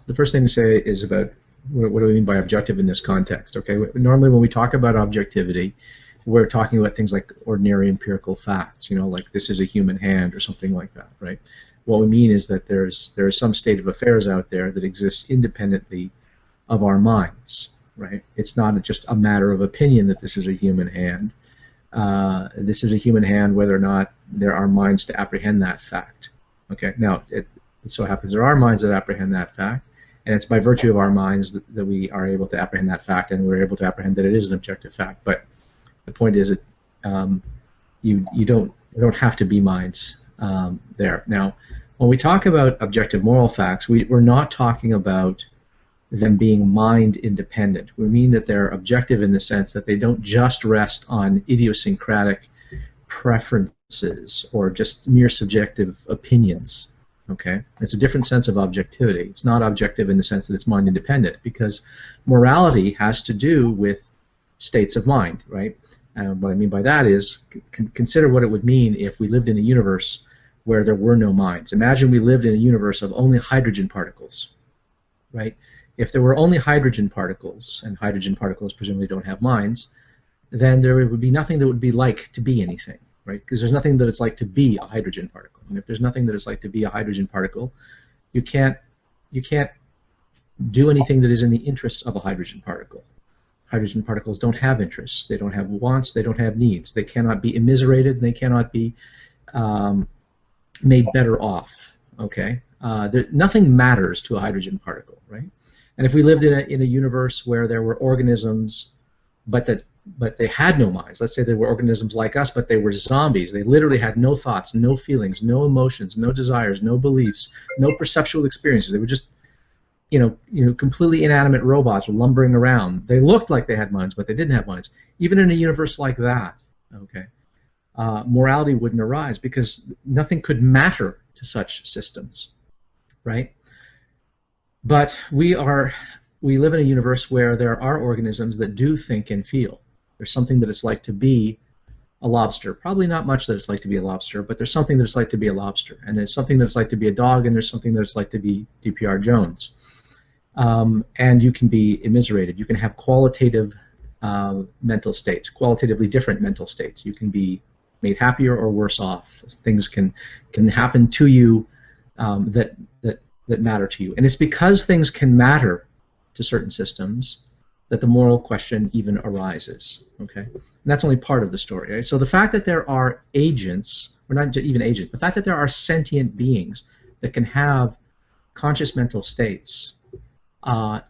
The first thing to say is about what do we mean by objective in this context. Okay, normally when we talk about objectivity, we're talking about things like ordinary empirical facts. You know, like this is a human hand or something like that, right? What we mean is that there is some state of affairs out there that exists independently of our minds, right? It's not just a matter of opinion that this is a human hand. This is a human hand whether or not there are minds to apprehend that fact. Okay, now it so happens there are minds that apprehend that fact, and it's by virtue of our minds that we are able to apprehend that fact, and we're able to apprehend that it is an objective fact. But the point is that you don't have to be minds there. Now, when we talk about objective moral facts, we're not talking about them being mind independent. We mean that they're objective in the sense that they don't just rest on idiosyncratic preferences or just mere subjective opinions. Okay, it's a different sense of objectivity. It's not objective in the sense that it's mind independent, because morality has to do with states of mind, right? And what I mean by that is, consider what it would mean if we lived in a universe where there were no minds. Imagine we lived in a universe of only hydrogen particles, right? If there were only hydrogen particles, and hydrogen particles presumably don't have minds, then there would be nothing that would be like to be anything, right? Because there's nothing that it's like to be a hydrogen particle. And if there's nothing that it's like to be a hydrogen particle, you can't do anything that is in the interests of a hydrogen particle. Hydrogen particles don't have interests. They don't have wants. They don't have needs. They cannot be immiserated. They cannot be made better off. Okay, nothing matters to a hydrogen particle, right? And if we lived in a universe where there were organisms, but they had no minds. Let's say there were organisms like us, but they were zombies. They literally had no thoughts, no feelings, no emotions, no desires, no beliefs, no perceptual experiences. They were just, completely inanimate robots lumbering around. They looked like they had minds, but they didn't have minds. Even in a universe like that, okay, morality wouldn't arise because nothing could matter to such systems, right? But we live in a universe where there are organisms that do think and feel. There's something that it's like to be a lobster. Probably not much that it's like to be a lobster, but there's something that it's like to be a lobster. And there's something that it's like to be a dog, and there's something that it's like to be DPR Jones. And you can be immiserated. You can have qualitative mental states, qualitatively different mental states. You can be made happier or worse off. Things can happen to you that matter to you. And it's because things can matter to certain systems that the moral question even arises. Okay, and that's only part of the story. Right? So the fact that there are agents, or not even agents, the fact that there are sentient beings that can have conscious mental states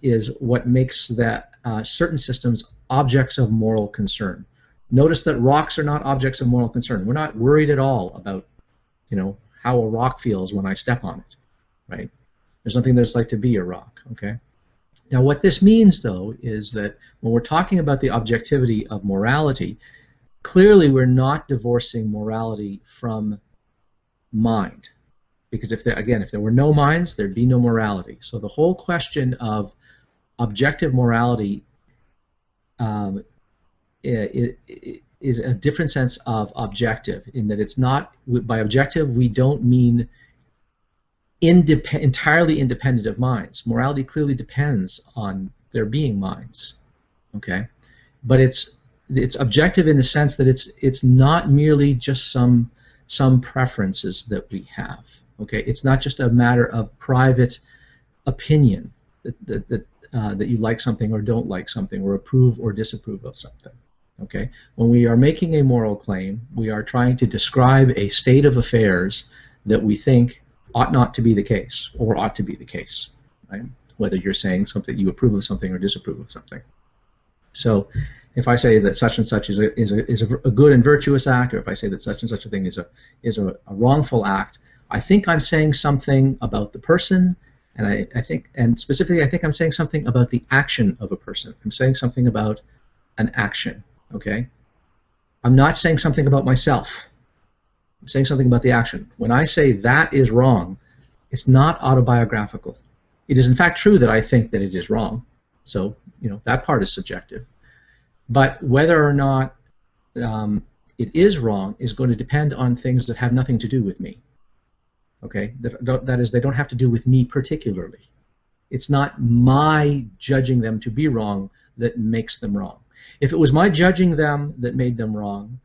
is what makes that certain systems objects of moral concern. Notice that rocks are not objects of moral concern. We're not worried at all about, how a rock feels when I step on it, right? There's nothing that's like to be a rock. Okay. Now, what this means, though, is that when we're talking about the objectivity of morality, clearly we're not divorcing morality from mind. Because if there were no minds, there'd be no morality. So the whole question of objective morality is a different sense of objective, in that it's not, by objective we don't mean entirely independent of minds. Morality clearly depends on there being minds, okay? But it's objective in the sense that it's not merely just some preferences that we have, okay? It's not just a matter of private opinion that you like something or don't like something, or approve or disapprove of something, okay? When we are making a moral claim, we are trying to describe a state of affairs that we think ought not to be the case, or ought to be the case, right? Whether you're saying something, you approve of something or disapprove of something. So, if I say that such and such is a good and virtuous act, or if I say that such and such a thing is a wrongful act, I think I'm saying something about the person, and I think specifically I think I'm saying something about the action of a person. I'm saying something about an action. Okay, I'm not saying something about myself. I'm saying something about the action. When I say that is wrong, it's not autobiographical. It is in fact true that I think that it is wrong. So, that part is subjective. But whether or not it is wrong is going to depend on things that have nothing to do with me. Okay? That is, they don't have to do with me particularly. It's not my judging them to be wrong that makes them wrong. If it was my judging them that made them wrong,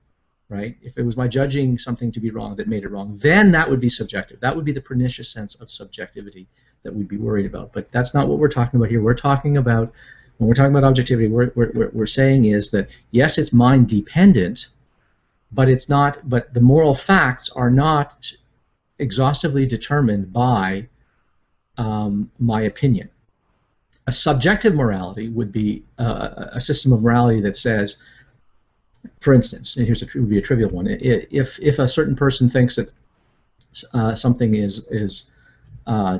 right? If it was my judging something to be wrong that made it wrong, then that would be subjective. That would be the pernicious sense of subjectivity that we'd be worried about. But that's not what we're talking about here. We're talking about, when we're talking about objectivity, we're saying is that, yes, it's mind dependent, but it's not, but the moral facts are not exhaustively determined by my opinion. A subjective morality would be a system of morality that says, for instance, and would be a trivial one. If a certain person thinks that something is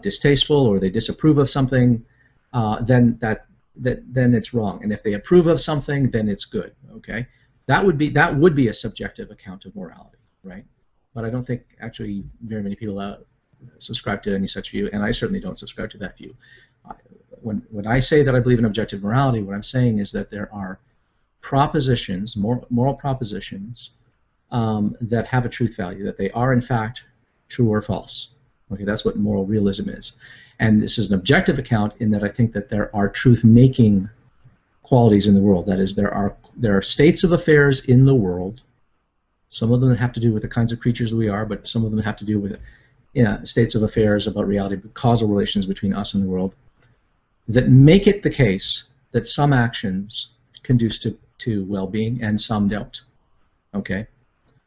distasteful, or they disapprove of something, then it's wrong. And if they approve of something, then it's good. Okay, that would be a subjective account of morality, right? But I don't think actually very many people subscribe to any such view, and I certainly don't subscribe to that view. When I say that I believe in objective morality, what I'm saying is that there are propositions, moral propositions, that have a truth value, that they are in fact true or false. Okay, that's what moral realism is. And this is an objective account in that I think that there are truth-making qualities in the world. That is, there are states of affairs in the world. Some of them have to do with the kinds of creatures we are, but some of them have to do with states of affairs about reality, causal relations between us and the world, that make it the case that some actions conduce to well-being and some don't, okay?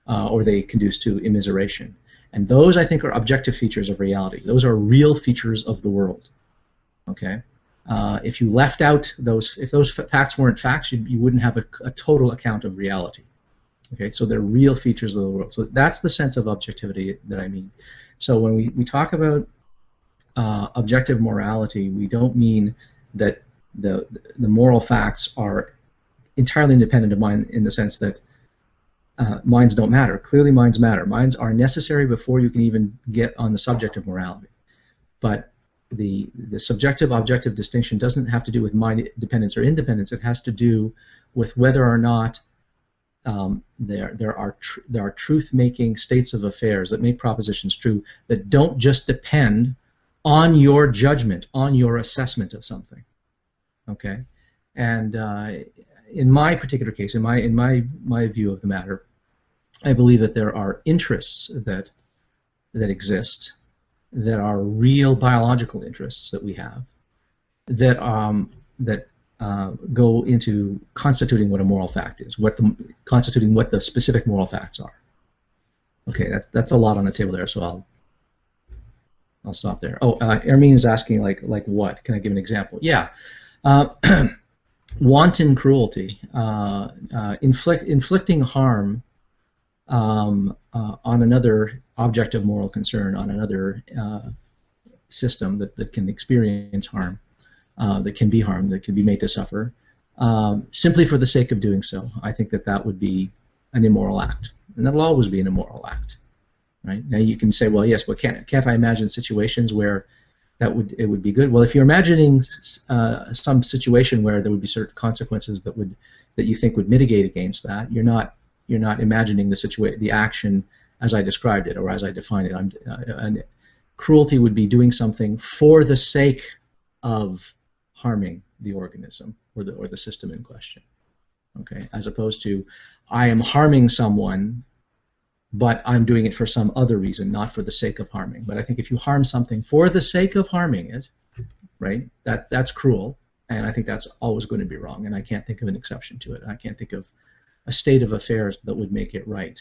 Or they conduce to immiseration. And those, I think, are objective features of reality. Those are real features of the world, okay? If you left out those, if those facts weren't facts, you wouldn't have a total account of reality, okay? So they're real features of the world. So that's the sense of objectivity that I mean. So when we talk about objective morality, we don't mean that the moral facts are entirely independent of mind, in the sense that minds don't matter. Clearly minds matter. Minds are necessary before you can even get on the subject of morality. But the subjective-objective distinction doesn't have to do with mind dependence or independence. It has to do with whether or not there are truth-making states of affairs that make propositions true, that don't just depend on your judgment, on your assessment of something. Okay, and in my particular case, in my view of the matter, I believe that there are interests that exist, that are real biological interests that we have, that go into constituting what a moral fact is, constituting what the specific moral facts are. Okay, that's a lot on the table there, so I'll stop there. Oh, Ermine is asking like what? Can I give an example? Yeah. Wanton cruelty, inflicting harm on another object of moral concern, on another system that can experience harm, that can be harmed, that can be made to suffer, simply for the sake of doing so. I think that would be an immoral act, and that'll always be an immoral act. Right? Now you can say, well, yes, but can't I imagine situations where it would be good? Well, if you're imagining some situation where there would be certain consequences that you think would mitigate against that, you're not imagining the action as I described it or as I defined it. And cruelty would be doing something for the sake of harming the organism or the system in question. Okay, as opposed to I am harming someone, but I'm doing it for some other reason, not for the sake of harming. But I think if you harm something for the sake of harming it, right, that's cruel, and I think that's always going to be wrong, and I can't think of an exception to it. I can't think of a state of affairs that would make it right.